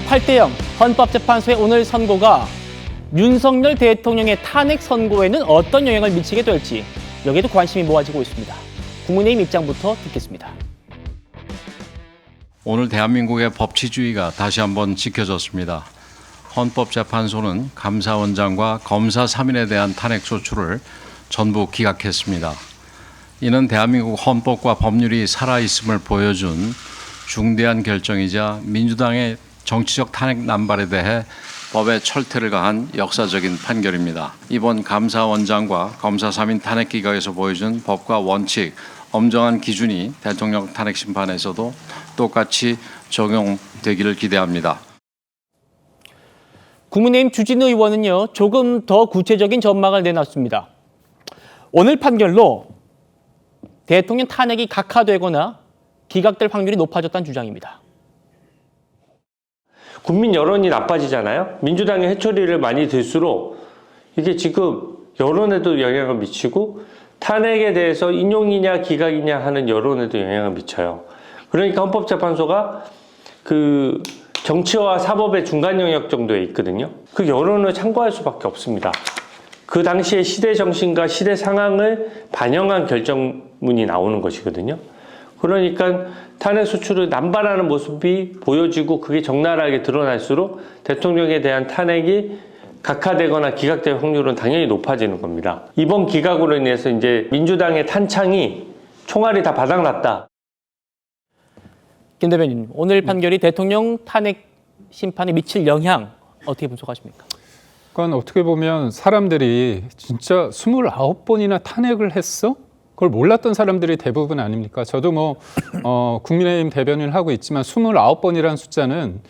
8대0 헌법재판소의 오늘 선고가 윤석열 대통령의 탄핵 선고에는 어떤 영향을 미치게 될지 여기에도 관심이 모아지고 있습니다. 국민의힘 입장부터 듣겠습니다. 오늘 대한민국의 법치주의가 다시 한번 지켜졌습니다. 헌법재판소는 감사원장과 검사 3인에 대한 탄핵 소추를 전부 기각했습니다. 이는 대한민국 헌법과 법률이 살아있음을 보여준 중대한 결정이자 민주당의 정치적 탄핵 남발에 대해 법의 철퇴를 가한 역사적인 판결입니다. 이번 감사원장과 검사 3인 탄핵 기각에서 보여준 법과 원칙, 엄정한 기준이 대통령 탄핵 심판에서도 똑같이 적용되기를 기대합니다. 국민의힘 주진우 의원은요, 조금 더 구체적인 전망을 내놨습니다. 오늘 판결로 대통령 탄핵이 각하되거나 기각될 확률이 높아졌다는 주장입니다. 국민 여론이 나빠지잖아요. 민주당의 해초리를 많이 들수록 이게 지금 여론에도 영향을 미치고 탄핵에 대해서 인용이냐 기각이냐 하는 여론에도 영향을 미쳐요. 그러니까 헌법재판소가 그 정치와 사법의 중간 영역 정도에 있거든요. 그 여론을 참고할 수밖에 없습니다. 그 당시의 시대 정신과 시대 상황을 반영한 결정문이 나오는 것이거든요. 그러니까 탄핵 소추를 남발하는 모습이 보여지고 그게 적나라하게 드러날수록 대통령에 대한 탄핵이 각하되거나 기각될 확률은 당연히 높아지는 겁니다. 이번 기각으로 인해서 이제 민주당의 탄창이 총알이 다 바닥났다. 김 대변인, 오늘 판결이 대통령 탄핵 심판에 미칠 영향 어떻게 분석하십니까? 그러니까 어떻게 보면 사람들이 진짜 29번이나 탄핵을 했어? 그걸 몰랐던 사람들이 대부분 아닙니까? 저도 국민의힘 대변인을 하고 있지만 29번이라는 숫자는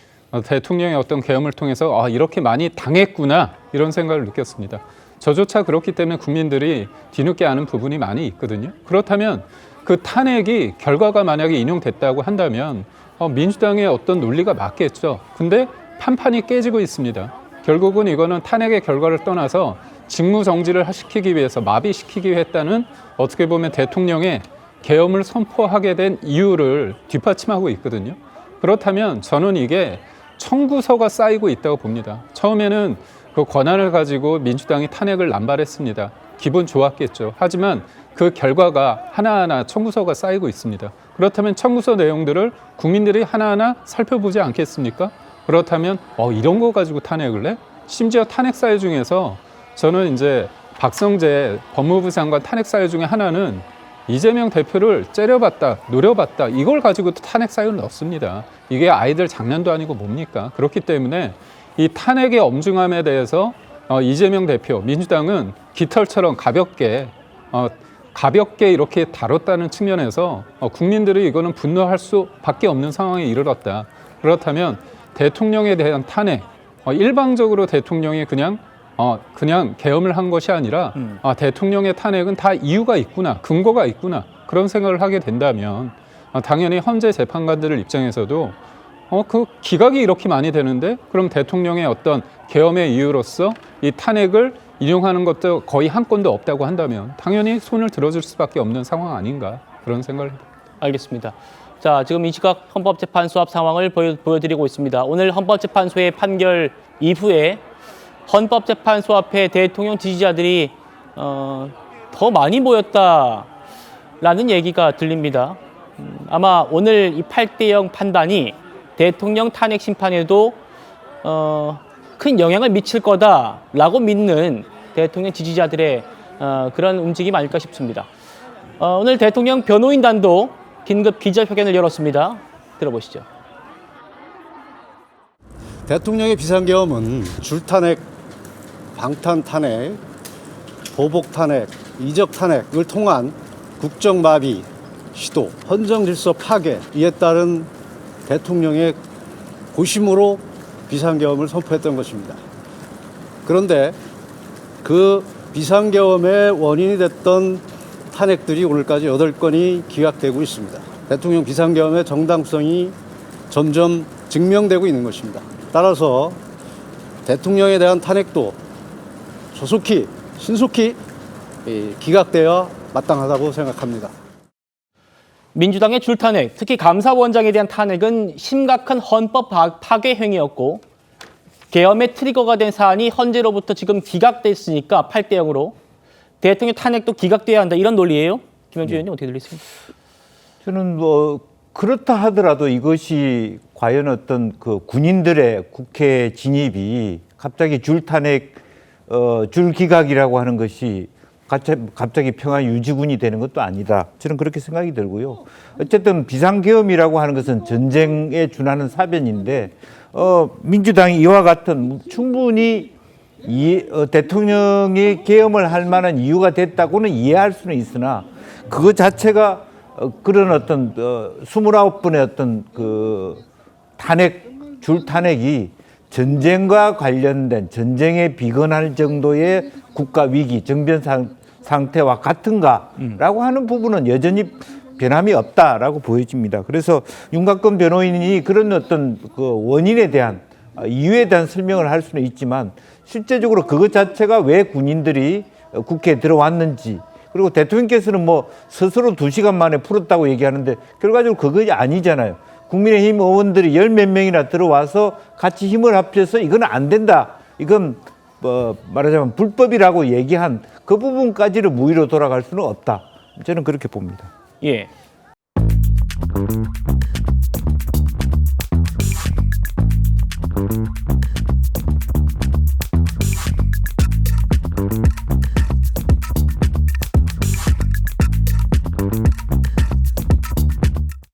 대통령의 어떤 계엄을 통해서 이렇게 많이 당했구나 이런 생각을 느꼈습니다. 저조차 그렇기 때문에 국민들이 뒤늦게 아는 부분이 많이 있거든요. 그렇다면 그 탄핵이 결과가 만약에 인용됐다고 한다면 민주당의 어떤 논리가 맞겠죠. 근데 판판이 깨지고 있습니다. 결국은 이거는 탄핵의 결과를 떠나서 직무정지를 시키기 위해서 마비시키기 위해 했다는 어떻게 보면 대통령의 계엄을 선포하게 된 이유를 뒷받침하고 있거든요. 그렇다면 저는 이게 청구서가 쌓이고 있다고 봅니다. 처음에는 그 권한을 가지고 민주당이 탄핵을 남발했습니다. 기분 좋았겠죠. 하지만 그 결과가 하나하나 청구서가 쌓이고 있습니다. 그렇다면 청구서 내용들을 국민들이 하나하나 살펴보지 않겠습니까? 그렇다면 이런 거 가지고 탄핵을 해? 심지어 탄핵 사유 중에서 저는 이제 박성재 법무부 장관 탄핵 사유 중에 하나는 이재명 대표를 째려봤다, 노려봤다 이걸 가지고도 탄핵 사유를 넣습니다. 이게 아이들 장난도 아니고 뭡니까? 그렇기 때문에 이 탄핵의 엄중함에 대해서 이재명 대표, 민주당은 깃털처럼 가볍게 이렇게 다뤘다는 측면에서 국민들이 이거는 분노할 수밖에 없는 상황에 이르렀다. 그렇다면 대통령에 대한 탄핵, 일방적으로 대통령이 그냥 계엄을 한 것이 아니라 대통령의 탄핵은 다 이유가 있구나, 근거가 있구나 그런 생각을 하게 된다면 당연히 헌재 재판관들의 입장에서도 그 기각이 이렇게 많이 되는데 그럼 대통령의 어떤 계엄의 이유로서 이 탄핵을 인용하는 것도 거의 한 건도 없다고 한다면 당연히 손을 들어줄 수밖에 없는 상황 아닌가 그런 생각을 해봅니다. 알겠습니다. 자, 지금 이 시각 헌법재판소 앞 상황을 보여드리고 있습니다. 오늘 헌법재판소의 판결 이후에 헌법재판소 앞에 대통령 지지자들이 더 많이 모였다라는 얘기가 들립니다. 아마 오늘 이 8대0 판단이 대통령 탄핵 심판에도 큰 영향을 미칠 거다라고 믿는 대통령 지지자들의 그런 움직임 아닐까 싶습니다. 오늘 대통령 변호인단도 긴급 기자회견을 열었습니다. 들어보시죠. 대통령의 비상계엄은 줄탄핵, 방탄탄핵, 보복탄핵, 이적탄핵을 통한 국정마비 시도, 헌정질서 파괴, 이에 따른 대통령의 고심으로 비상계엄을 선포했던 것입니다. 그런데 그 비상계엄의 원인이 됐던 탄핵들이 오늘까지 8건이 기각되고 있습니다. 대통령 비상계엄의 정당성이 점점 증명되고 있는 것입니다. 따라서 대통령에 대한 탄핵도 신속히 기각되어 마땅하다고 생각합니다. 민주당의 줄탄핵, 특히 감사원장에 대한 탄핵은 심각한 헌법 파괴 행위였고 계엄의 트리거가 된 사안이 헌재로부터 지금 기각됐으니까 8대 0으로 대통령 탄핵도 기각돼야 한다 이런 논리예요. 김현주 의원님 어떻게 들리십니까? 저는 뭐 그렇다 하더라도 이것이 과연 어떤 그 군인들의 국회 진입이 갑자기 줄탄핵, 줄기각이라고 하는 것이 갑자기 평화 유지군이 되는 것도 아니다. 저는 그렇게 생각이 들고요. 어쨌든 비상계엄이라고 하는 것은 전쟁에 준하는 사변인데 민주당이 이와 같은 충분히 대통령이 계엄을 할 만한 이유가 됐다고는 이해할 수는 있으나 그거 자체가 그런 어떤 29번의 어떤 그 줄탄핵이 전쟁과 관련된 전쟁에 비근할 정도의 국가 위기, 정변 상태와 같은가라고 하는 부분은 여전히 변함이 없다라고 보여집니다. 그래서 윤곽근 변호인이 그런 어떤 그 원인에 대한 이유에 대한 설명을 할 수는 있지만 실제적으로 그것 자체가 왜 군인들이 국회에 들어왔는지 그리고 대통령께서는 뭐 스스로 2시간 만에 풀었다고 얘기하는데 결과적으로 그것이 아니잖아요. 국민의힘 의원들이 10몇 명이나 들어와서 같이 힘을 합쳐서 이건 안 된다. 이건 말하자면 불법이라고 얘기한 그 부분까지를 무위로 돌아갈 수는 없다. 저는 그렇게 봅니다. 예.